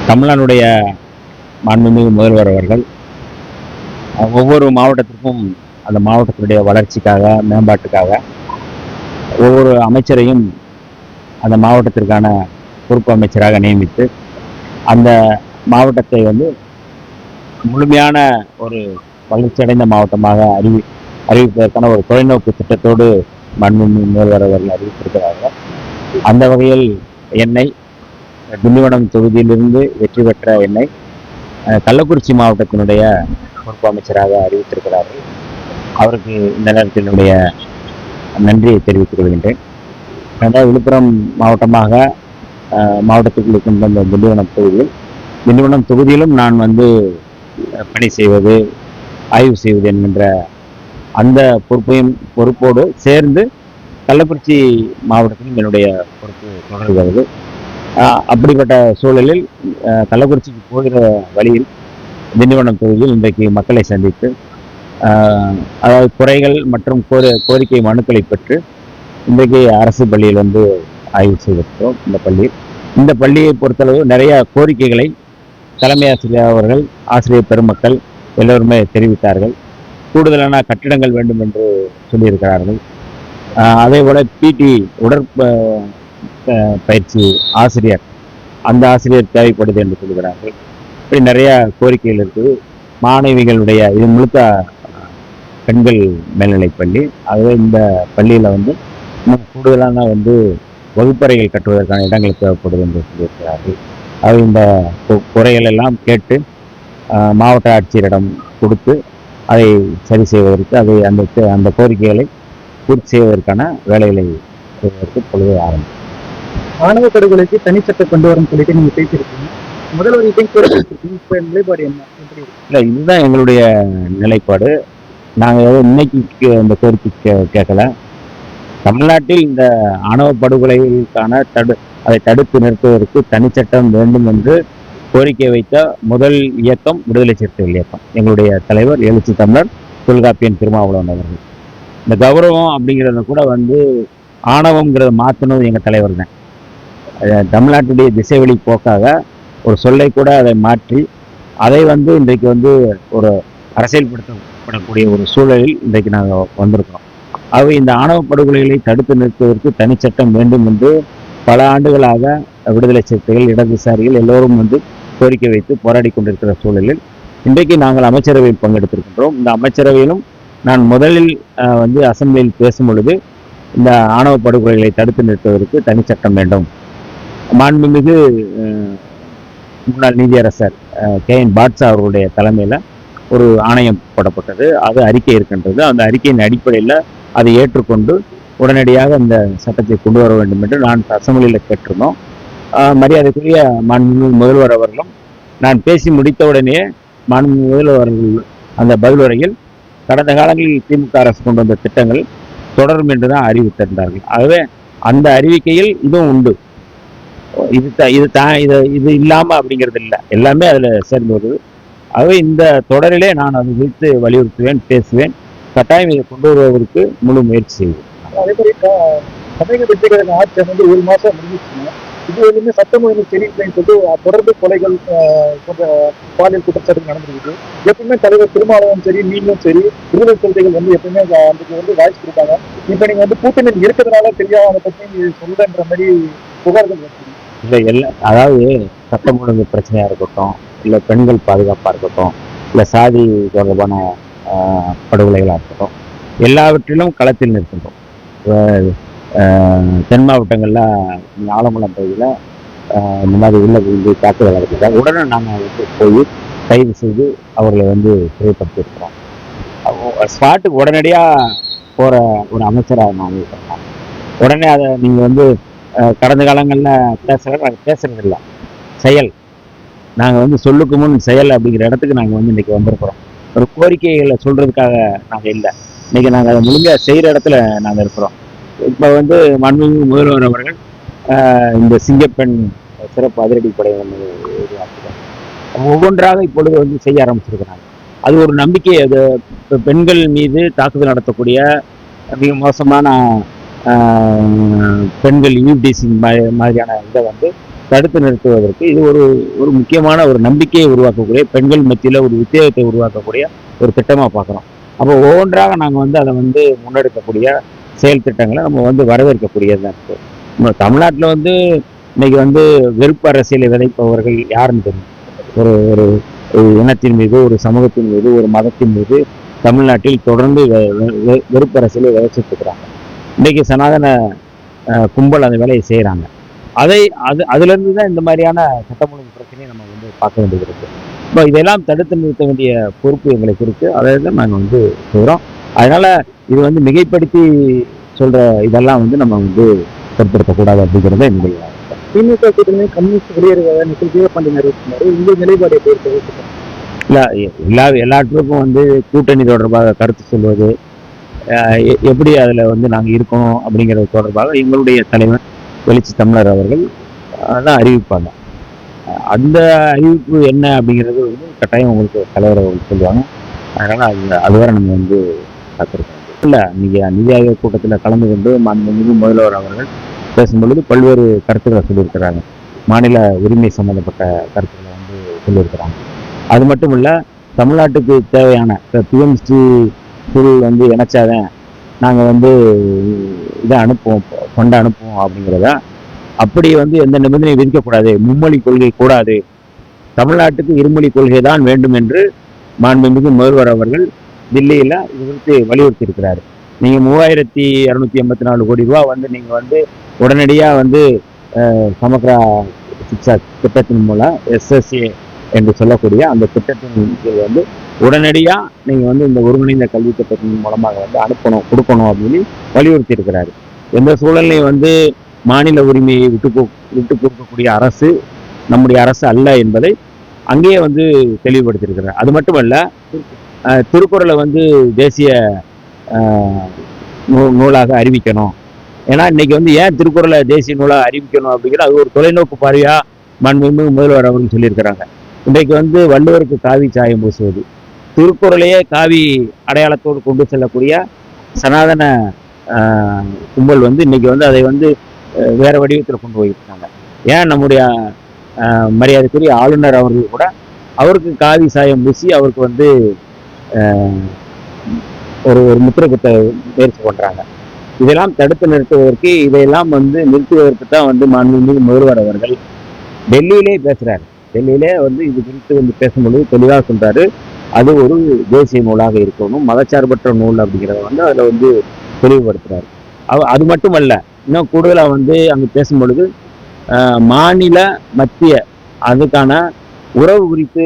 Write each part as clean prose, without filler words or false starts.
தமிழ்நாடுடைய மாண்புமிகு முதல்வர் அவர்கள் ஒவ்வொரு மாவட்டத்திற்கும் அந்த மாவட்டத்தினுடைய வளர்ச்சிக்காக மேம்பாட்டுக்காக ஒவ்வொரு அமைச்சரையும் அந்த மாவட்டத்திற்கான பொறுப்பு அமைச்சராக நியமித்து அந்த மாவட்டத்தை முழுமையான ஒரு வளர்ச்சியடைந்த மாவட்டமாக அறிவிப்பதற்கான ஒரு தொலைநோக்கு திட்டத்தோடு மாண்புமிகு முதல்வர் அவர்கள் அறிவித்திருக்கிறார்கள். அந்த வகையில் என்னை திண்டிவனம் தொகுதியிலிருந்து வெற்றி பெற்ற என்னை கள்ளக்குறிச்சி மாவட்டத்தினுடைய பொறுப்பு அமைச்சராக அறிவித்திருக்கிறார்கள். அவருக்கு இந்த நேரத்தில் என்னுடைய நன்றியை தெரிவித்துக் கொள்கின்றேன். விழுப்புரம் மாவட்டத்துக்குள் இருக்கின்ற இந்த திண்டிவனம் தொகுதியிலும் நான் பணி செய்வது, ஆய்வு செய்வது என்கின்ற அந்த பொறுப்போடு சேர்ந்து கள்ளக்குறிச்சி மாவட்டத்திலும் என்னுடைய பொறுப்பு தொடர்கிறது. அப்படிப்பட்ட சூழலில் கள்ளக்குறிச்சிக்கு போகிற வழியில் திண்டிவனம் தொகுதியில் இன்றைக்கு மக்களை சந்தித்து அதாவது குறைகள் மற்றும் கோரிக்கை மனுக்களை பெற்று இன்றைக்கு அரசு பள்ளியில் ஆய்வு செய்திருக்கிறோம். இந்த பள்ளியை பொறுத்தளவு நிறைய கோரிக்கைகளை தலைமை ஆசிரியர் அவர்கள், ஆசிரியர் பெருமக்கள் எல்லோருமே தெரிவித்தார்கள். கூடுதலான கட்டிடங்கள் வேண்டும் என்று சொல்லியிருக்கிறார்கள். அதே போல பிடி பயிற்சி ஆசிரியர், அந்த ஆசிரியர் தேவைப்படுது என்று சொல்கிறார்கள். இப்படி நிறைய கோரிக்கைகள் இருக்குது. மாணவிகளுடைய இது முழுக்க பெண்கள் மேல்நிலை பள்ளி. ஆகவே இந்த பள்ளியில் இன்னும் கூடுதலான வகுப்பறைகள் கட்டுவதற்கான இடங்கள் தேவைப்படுது என்று சொல்லியிருக்கிறார்கள். அது இந்த குறைகள் எல்லாம் கேட்டு மாவட்ட ஆட்சியரிடம் கொடுத்து அதை சரி செய்வதற்கு அந்த கோரிக்கைகளை பூர்த்தி செய்வதற்கான வேலைகளை செய்வதற்கு பொழுது ஆரம்பிக்கும். ஆணவ படுகொலைக்கு தனிச்சட்டம் கொண்டு வரும் சொல்லிட்டு நீங்க பேசியிருக்கீங்க. முதல்வர் நிலைப்பாடு என்ன? இல்லை, இதுதான் எங்களுடைய நிலைப்பாடு. நாங்கள் இன்னைக்கு இந்த கோரிக்கை கேட்கல. தமிழ்நாட்டில் இந்த ஆணவ படுகொலைக்கான அதை தடுத்து நிறுத்துவதற்கு தனிச்சட்டம் வேண்டும் என்று கோரிக்கை வைத்த முதல் இயக்கம் விடுதலை சிறுத்தைகள் இயக்கம். எங்களுடைய தலைவர் எழுச்சி தமிழர் தொல்காப்பியன் திருமாவளவன் அவர்கள். இந்த கௌரவம் அப்படிங்கிறத கூட ஆணவங்கிறத மாற்றணும் எங்கள் தலைவர் தான். தமிழ்நாட்டுடைய திசைவெளி போக்காக ஒரு சொல்லை கூட அதை மாற்றி அதை இன்றைக்கு ஒரு அரசியல்படுத்தப்படக்கூடிய ஒரு சூழலில் இன்றைக்கு நாங்கள் வந்திருக்கிறோம். ஆகவே இந்த ஆணவ படுகொலைகளை தடுத்து நிறுத்துவதற்கு தனிச்சட்டம் வேண்டும் என்று பல ஆண்டுகளாக விடுதலை சிறுத்தைகள், இடதுசாரிகள் எல்லோரும் கோரிக்கை வைத்து போராடி கொண்டிருக்கிற சூழலில் இன்றைக்கு நாங்கள் அமைச்சரவையில் பங்கெடுத்திருக்கின்றோம். இந்த அமைச்சரவையிலும் நான் முதலில் அசம்பிளியில் பேசும் பொழுது இந்த ஆணவ படுகொலைகளை தடுத்து நிறுத்துவதற்கு தனிச்சட்டம் வேண்டும். மாண்புமிகு முன்னாள் நீதியரசர் KN பாட்ஷா அவர்களுடைய தலைமையில் ஒரு ஆணையம் போடப்பட்டது. அது அறிக்கை இருக்கின்றது. அந்த அறிக்கையின் அடிப்படையில் அதை ஏற்றுக்கொண்டு உடனடியாக இந்த சட்டத்தை கொண்டு வர வேண்டும் என்று நான் அசம்பிளியில் கேட்டிருந்தோம். மரியாதைக்குரிய மாண்புமிகு முதல்வர் அவர்களும் நான் பேசி முடித்தவுடனே மாண்புமிகு முதல்வர் அவர்கள் அந்த பதில் உரையில் கடந்த காலங்களில் திமுக அரசு கொண்டு வந்த திட்டங்கள் தொடரும் என்று தான் அறிவித்திருந்தார்கள். ஆகவே அந்த அறிவிக்கையில் இதுவும் உண்டு. இது இல்லாமல் அப்படிங்கிறது இல்லை, எல்லாமே அதில் சேர்ந்து வருது. ஆகவே இந்த தொடரிலே நான் அதை குறித்து வலியுறுத்துவேன், பேசுவேன். கட்டாயம் இதை கொண்டு வருவதற்கு முழு முயற்சி செய்வேன். அதே மாதிரி தமிழக வெற்றிகரன் ஆட்சி 1 மாசம் முடிஞ்சிச்சுன்னா இது வரையுமே சட்டம் ஒழுங்கு சரியில்லைன்னு சொல்லிட்டு தொடர்பு கொலைகள் போன்ற பாலியல் குற்றச்சாட்டு நடந்திருக்கு. எப்பவுமே தலைவர் திருமாவளவன் சரி, நீங்களும் சரி, விடுதலை சிறுத்தைகள் எப்பவுமே அதுக்கு வாய்ஸ் கொடுத்தாங்க. இப்ப நீங்க கூட்டணி இருக்கிறதுனால தெரியாம அதை பத்தி சொல்லுன்ற மாதிரி புகார்கள் வச்சு இல்லை, அதாவது சட்டம் ஒழுங்கு பிரச்சனையா இருக்கட்டும், இல்லை பெண்கள் பாதுகாப்பாக இருக்கட்டும், இல்லை சாதி தொடர்பான படுகொலைகளாக இருக்கட்டும், எல்லாவற்றிலும் களத்தில் நிற்கின்றோம். தென் மாவட்டங்களில் ஆலங்குளம் பகுதியில் இந்த மாதிரி உள்ள தாக்குதல் நடக்குது. உடனே நாங்கள் போய் கைது செய்து அவர்களை சிறைப்படுத்தியிருக்கிறோம். ஸ்பாட்டுக்கு உடனடியாக போகிற ஒரு அமைச்சராக நாங்கள் இருக்கிறோம். உடனே அதை நீங்கள் கடந்த காலங்களில் பேசுறதில்லை, செயல். நாங்கள் சொல்லுக்கு முன் செயல் அப்படிங்கிற இடத்துக்கு நாங்கள் இன்றைக்கி வந்திருக்கிறோம். ஒரு கோரிக்கைகளை சொல்கிறதுக்காக நாங்கள் இல்லை, இன்றைக்கி நாங்கள் அதை முழுமையாக செய்கிற இடத்துல நாங்கள் இருக்கிறோம். இப்போ மாண்புமிகு முதல்வர் அவர்கள் இந்த சிங்கப்பெண் சிறப்பு அதிரடிப்படை ஒவ்வொன்றாக இப்பொழுது செய்ய ஆரம்பிச்சிருக்கிறாங்க. அது ஒரு நம்பிக்கை. அது பெண்கள் மீது தாக்குதல் நடத்தக்கூடிய மிக மோசமான பெண்கள் யூடிசிங் மாதிரியான இதை தடுத்து நிறுத்துவதற்கு இது ஒரு ஒரு முக்கியமான ஒரு நம்பிக்கையை உருவாக்கக்கூடிய, பெண்கள் மத்தியில் ஒரு உத்வேகத்தை உருவாக்கக்கூடிய ஒரு திட்டமாக பார்க்குறோம். அப்போ ஒவ்வொன்றாக நாங்கள் வந்து அதை வந்து முன்னெடுக்கக்கூடிய செயல் திட்டங்களை நம்ம வந்து வரவேற்கக்கூடியது தான் இருக்குது. நம்ம தமிழ்நாட்டில் வந்து இன்னைக்கு வந்து வெறுப்பு அரசியலை விதைப்பவர்கள் யாருன்னு தெரியும். ஒரு ஒரு ஒரு இனத்தின் மீது, ஒரு சமூகத்தின் மீது, ஒரு மதத்தின் மீது தமிழ்நாட்டில் தொடர்ந்து வெறுப்பு அரசியலை விதைச்சிட்டு இருக்கிறாங்க. இன்னைக்கு சனாதன கும்பல் அந்த வேலையை செய்கிறாங்க. அதுலேருந்து தான் இந்த மாதிரியான சட்டம் ஒழுங்கு பிரச்சனையை நம்ம வந்து பார்க்க வேண்டியது இருக்கு. இப்போ இதெல்லாம் தடுத்து நிறுத்த வேண்டிய பொறுப்பு எங்களுக்கு இருக்கு. அதை தான் நாங்கள் வந்து செய்கிறோம். அதனால இது வந்து மிகைப்படுத்தி சொல்ற இதெல்லாம் வந்து நம்ம வந்து பொருட்படுத்தக்கூடாது அப்படிங்கிறத என்னுடைய திமுக கூட்டணி கம்யூனிஸ்ட் வெளியேறுவதை நிக்கல் வீரபாண்டி அறிவிச்சிருந்தாரு. இந்த நிலைப்பாடு எப்படி இருக்கு? எல்லாற்றுக்கும் வந்து கூட்டணி தொடர்பாக கருத்து சொல்வது, எப்படி அதில் வந்து நாங்கள் இருக்கணும் அப்படிங்கிறது தொடர்பாக எங்களுடைய தலைவர் வெளிச்சி தமிழர் அவர்கள் தான் அறிவிப்பாங்க. அந்த அறிவிப்பு என்ன அப்படிங்கிறது வந்து கட்டாயம் உங்களுக்கு தலைவர் அவர்கள் சொல்லுவாங்க. அதனால் அதுவரை நம்ம வந்து காத்திருக்கோம். இல்லை, நீங்கள் நிதி ஆயோக் கூட்டத்தில் கலந்து கொண்டு மாண்புமிகு முதல்வர் அவர்கள் பேசும்பொழுது பல்வேறு கருத்துக்களை சொல்லியிருக்கிறாங்க. மாநில உரிமை சம்மந்தப்பட்ட கருத்துக்களை வந்து சொல்லியிருக்கிறாங்க. அது மட்டும் இல்லை, தமிழ்நாட்டுக்கு தேவையான பிஎம்சி குழு வந்து இணைச்சாதான் நாங்கள் வந்து இதை அனுப்புவோம், கொண்டு அனுப்புவோம் அப்படிங்கிறத. அப்படி வந்து எந்த நிபந்தனையும் விதிக்கக்கூடாது, மும்மொழி கொள்கை கூடாது, தமிழ்நாட்டுக்கு இருமொழி கொள்கை தான் வேண்டும் என்று மாண்புமிகு முதல்வர் அவர்கள் தில்லியில் இது குறித்து வலியுறுத்தி இருக்கிறாரு. நீங்கள் 3284 கோடி ரூபா வந்து நீங்கள் வந்து உடனடியாக வந்து சமக்ரா சிக்ஷா திட்டத்தின் மூலம் எஸ்எஸ்ஏ என்று சொல்லக்கூடிய அந்த திட்டத்தின் வந்து உடனடியாக நீங்கள் வந்து இந்த ஒருங்கிணைந்த கல்வி திட்டத்தின் மூலமாக வந்து கொடுக்கணும் அப்படின்னு வலியுறுத்தி இருக்கிறாரு. எந்த சூழலையும் வந்து மாநில உரிமையை விட்டு கொடுக்கக்கூடிய அரசு நம்முடைய அரசு அல்ல என்பதை அங்கேயே வந்து தெளிவுபடுத்தியிருக்கிறார். அது மட்டுமல்ல, திருக்குறளை வந்து தேசிய நூலாக அறிவிக்கணும். ஏன்னா இன்னைக்கு வந்து ஏன் திருக்குறளை தேசிய நூலாக அறிவிக்கணும் அப்படிங்கிற அது ஒரு தொலைநோக்கு பார்வையாக மாண்புமிகு முதல்வர் அவர்கள் சொல்லியிருக்கிறாங்க. இன்றைக்கு வந்து வள்ளுவருக்கு காவி சாயம் பூசுவது, திருக்குறளையே காவி அடையாளத்தோடு கொண்டு செல்லக்கூடிய சனாதன கும்பல் வந்து இன்னைக்கு வந்து அதை வந்து வேற வடிவத்தில் கொண்டு போயிருக்காங்க. ஏன் நம்முடைய மரியாதைக்குரிய ஆளுநர் அவர்கள் கூட அவருக்கு காவி சாயம் பூசி அவருக்கு வந்து ஒரு முத்திரை குத்த முயற்சி பண்றாங்க. இதெல்லாம் தடுத்து நிறுத்துவதற்கு, இதையெல்லாம் வந்து நிறுத்துவதற்கு தான் வந்து மாண்புமிகு முதல்வர் அவர்கள் டெல்லியிலே பேசுறாரு. டெல்லியிலே வந்து இது குறித்து வந்து பேசும்பொழுது தெளிவாக சொல்றாரு, அது ஒரு தேசிய நூலாக இருக்கணும், மதச்சார்பற்ற நூல் அப்படிங்கிறத வந்து அதில் வந்து தெளிவுபடுத்துறாரு. அது மட்டுமல்ல, இன்னும் கூடுதலாக வந்து அங்கே பேசும்பொழுது மாநில மத்திய அதுக்கான உறவு குறித்து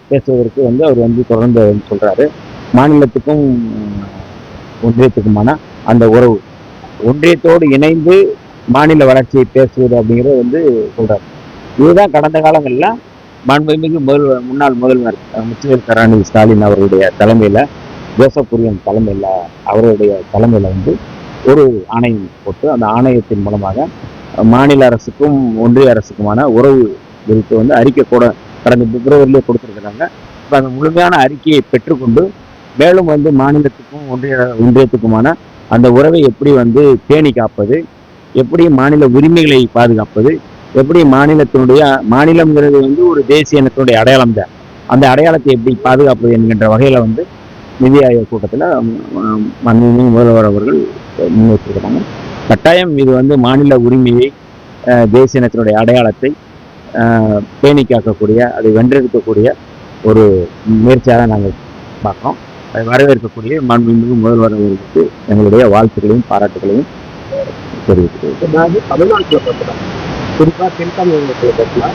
பேசுவதற்கு வந்து அவர் வந்து தொடர்ந்து சொல்றாரு. மாநிலத்துக்கும் ஒன்றியத்துக்குமான அந்த உறவு, ஒன்றியத்தோடு இணைந்து மாநில வளர்ச்சியை பேசுவது அப்படிங்கிறது வந்து சொல்றாரு. இதுதான் கடந்த காலங்களில் மாண்புமிகு முன்னாள் முதல்வர் முத்துவேல் கருணாநிதி ஸ்டாலின் அவர்களுடைய தலைமையில், ஜோசப் குரியன் தலைமையில், அவருடைய தலைமையில் வந்து ஒரு ஆணையம் போட்டு அந்த ஆணையத்தின் மூலமாக மாநில அரசுக்கும் ஒன்றிய அரசுக்குமான உறவு குறித்து வந்து அறிக்கை கூட கடந்த பிப்ரவரியிலே கொடுத்துருக்குறாங்க. இப்போ அந்த முழுமையான அறிக்கையை பெற்றுக்கொண்டு மேலும் வந்து மாநிலத்துக்கும் ஒன்றியத்துக்குமான அந்த உறவை எப்படி வந்து பேணி காப்பது, எப்படி மாநில உரிமைகளை பாதுகாப்பது, எப்படி மாநிலம்ங்கிறது வந்து ஒரு தேசிய இனத்தினுடைய அடையாளம் தான், அந்த அடையாளத்தை எப்படி பாதுகாப்பது என்கின்ற வகையில் வந்து நிதி ஆயோக் கூட்டத்தில் மாண்புமிகு முதல்வர் அவர்கள் முன்வைத்திருக்கிறாங்க. கட்டாயம் இது வந்து மாநில உரிமையை, தேசிய இனத்தினுடைய அடையாளத்தை பேணி காக்கக்கூடிய, அதை வென்றெடுக்கக்கூடிய ஒரு முயற்சியாக நாங்கள் பார்க்குறோம். அதை வரவேற்கக்கூடிய மாண்புமிகு முதல்வர் அவர்களுக்கு எங்களுடைய வாழ்த்துக்களையும் பாராட்டுகளையும் தெரிவித்துக்கிறோம். தமிழ்நாட்டில் பார்த்தா குறிப்பாக தென்காமியத்தில் பார்த்தீங்கன்னா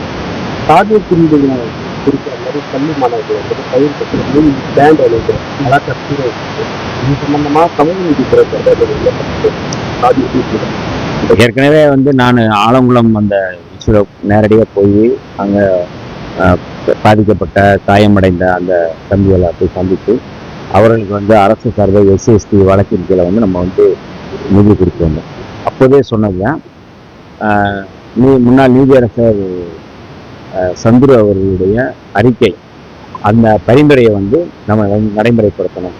சாதிய பிரிவுகளை குறிக்கிற மாதிரி பள்ளி மாணவர்கள் வந்து பயிர் பெற்று பேண்ட் அணிக்கிறோம், கலாச்சார இது சம்பந்தமாக சமூக நீதித்துறை சாதிய பிரிவுகள். ஏற்கனவே வந்து நான் ஆலங்குளம் அந்த இஷ்யூவில் நேரடியாக போய் அங்கே பாதிக்கப்பட்ட காயமடைந்த அந்த தம்பிகளை போய் சந்தித்து அவர்களுக்கு வந்து அரசு சார்பை எஸ்சி/எஸ்டி வழக்கின் கீழே வந்து நம்ம வந்து நிதி கொடுத்து வந்தோம். அப்போதே சொன்னதுதான், முன்னாள் நீதியரசர் சந்துரு அவர்களுடைய அறிக்கை, அந்த பரிந்துரையை வந்து நம்ம நடைமுறைப்படுத்தணும்.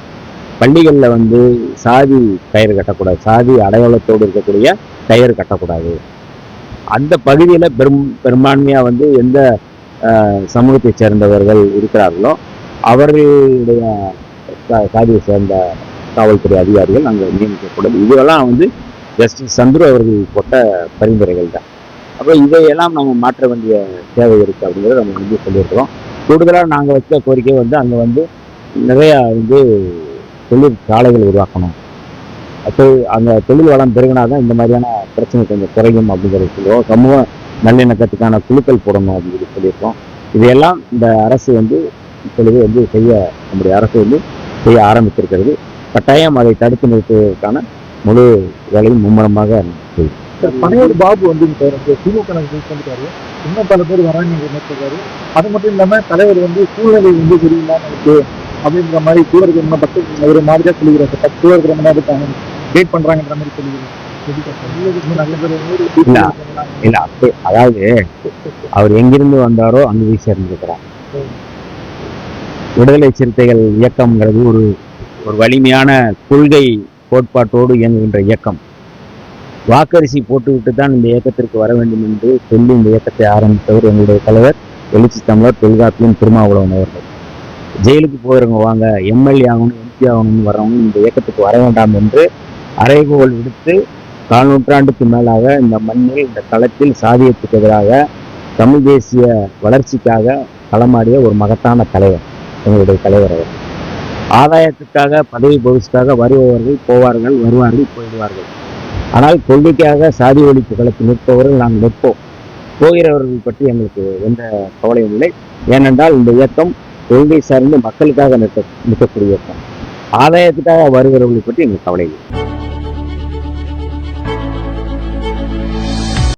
பள்ளிகளில் வந்து சாதி கயிறு கட்டக்கூடாது, சாதி அடையாளத்தோடு இருக்கக்கூடிய கயிறு கட்டக்கூடாது. அந்த பகுதியில் பெரும்பான்மையாக வந்து எந்த சமூகத்தை சேர்ந்தவர்கள் இருக்கிறார்களோ அவர்களுடைய சாதியை சேர்ந்த காவல்துறை அதிகாரிகள் அங்கே நியமிக்கக்கூடாது. இதெல்லாம் வந்து ஜஸ்டிஸ் சந்துரு அவர்கள் போட்ட பரிந்துரைகள் தான். அப்போ இதையெல்லாம் நம்ம மாற்ற வேண்டிய தேவை இருக்குது அப்படிங்கிறத நம்ம வந்து சொல்லியிருக்கிறோம். கூடுதலாக நாங்கள் வச்ச கோரிக்கை வந்து அங்கே வந்து நிறையா வந்து தொழிற்சாலைகள் உருவாக்கணும். அப்போ அங்கே தொழில் வளம் பெருகினாதான் இந்த மாதிரியான பிரச்சனை கொஞ்சம் குறையும் அப்படிங்கிறத சொல்லுவோம். சமூக நல்லிணக்கத்துக்கான குழுக்கள் போடணும் அப்படின்னு சொல்லியிருக்கோம். இதையெல்லாம் இந்த அரசு வந்து இப்பொழுது வந்து நம்முடைய அரசு வந்து செய்ய ஆரம்பித்திருக்கிறது. கட்டாயம் அதை தடுத்து நிறுத்துவதற்கான முழு வேலையும் மும்முரமாக செய்யும். பனையூர் பாபு வந்து திமுக வந்துட்டாரு, இன்னும் பல பேர் வராங்க நினைச்சிருக்காரு. அது மட்டும் இல்லாம தலைவர் வந்து சூழ்நிலை வந்து சரியில்லாம இருக்கு அப்படின்ற மாதிரி கூட இருக்கிற பத்து ஒரு மாதிரியா சொல்லிக்கிறாரு. 10 பேர் இருக்கிற மாதிரி வெயிட் பண்றாங்கன்ற மாதிரி சொல்லிக்கிறாரு. இல்ல அப்படி அதாவது அவர் எங்கிருந்து வந்தாரோ அங்கு போய் சேர்ந்திருக்கிறார். விடுதலை சிறுத்தைகள் இயக்கம்ங்கிறது ஒரு வலிமையான கொள்கை கோட்பாட்டோடு இயங்குகின்ற இயக்கம். வாக்கரிசி போட்டுவிட்டு தான் இந்த இயக்கத்திற்கு வர வேண்டும் என்று சொல்லி இந்த இயக்கத்தை ஆரம்பித்தவர் எங்களுடைய தலைவர் எழுச்சி தமிழர் தொல்காப்பியன் திருமாவளவன் அவர்கள். ஜெயிலுக்கு போகிறவங்க வாங்க, எம்எல்ஏ ஆகணும், எம்பி ஆகணும்னு வரவங்க இந்த இயக்கத்துக்கு வர வேண்டாம் என்று அறைகோல் விடுத்து 4 நூற்றாண்டுக்கு மேலாக இந்த மண்ணில் இந்த களத்தில் சாதியத்துக்கு எதிராக தமிழ் தேசிய வளர்ச்சிக்காக களமாடிய ஒரு மகத்தான தலைவர் எங்களுடைய தலைவர் அவர். ஆதாயத்துக்காக பதவி பகுதிக்காக வருபவர்கள் போவார்கள், வருவார்கள், போயிடுவார்கள். ஆனால் கொள்கைக்காக சாதி ஒழிப்பு களத்தில் நிற்பவர்கள் நாங்கள் நிற்போம். போகிறவர்கள் பற்றி எங்களுக்கு எந்த கவலையும் இல்லை. ஏனென்றால் இந்த இயக்கம் கொள்கை சார்ந்து மக்களுக்காக நிற்கக்கூடிய இயக்கம். ஆதாயத்துக்காக வருகிறவர்களை பற்றி எங்களுக்கு கவலை இல்லை.